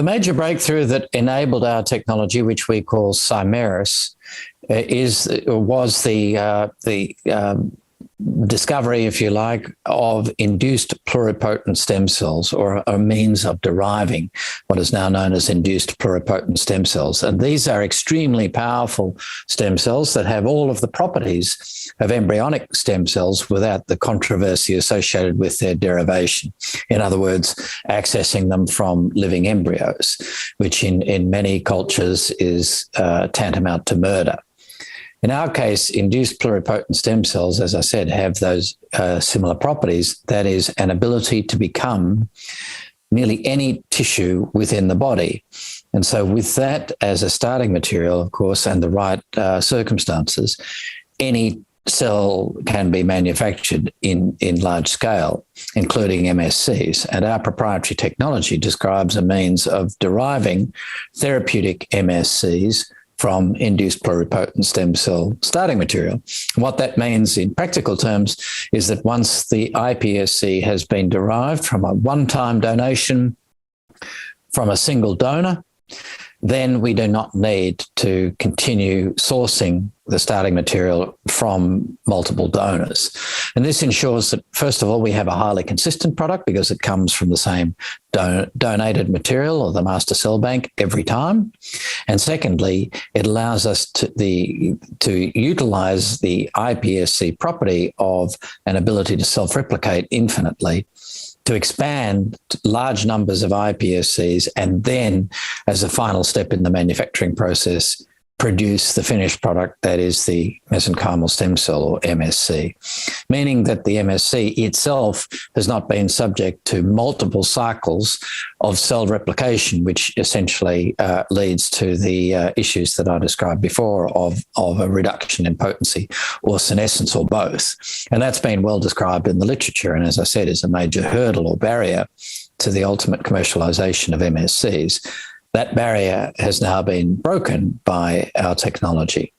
The major breakthrough that enabled our technology, which we call Cymerus, was the discovery, if you like, of induced pluripotent stem cells, or a means of deriving what is now known as induced pluripotent stem cells. And these are extremely powerful stem cells that have all of the properties of embryonic stem cells without the controversy associated with their derivation. In other words, accessing them from living embryos, which in many cultures is tantamount to murder. In our case, induced pluripotent stem cells, as I said, have those similar properties. That is, an ability to become nearly any tissue within the body. And so with that as a starting material, of course, and the right circumstances, any cell can be manufactured in large scale, including MSCs. And our proprietary technology describes a means of deriving therapeutic MSCs from induced pluripotent stem cell starting material. What that means in practical terms is that once the iPSC has been derived from a one-time donation from a single donor, then we do not need to continue sourcing the starting material from multiple donors. And this ensures that, first of all, we have a highly consistent product because it comes from the same donated material or the master cell bank every time. And secondly, it allows us to utilize the iPSC property of an ability to self-replicate infinitely, to expand large numbers of iPSCs, and then, as a final step in the manufacturing process, produce the finished product that is the mesenchymal stem cell, or MSC, meaning that the MSC itself has not been subject to multiple cycles of cell replication, which essentially leads to the issues that I described before of a reduction in potency or senescence, or both. And that's been well described in the literature, and as I said, is a major hurdle or barrier to the ultimate commercialization of MSCs. That barrier has now been broken by our technology.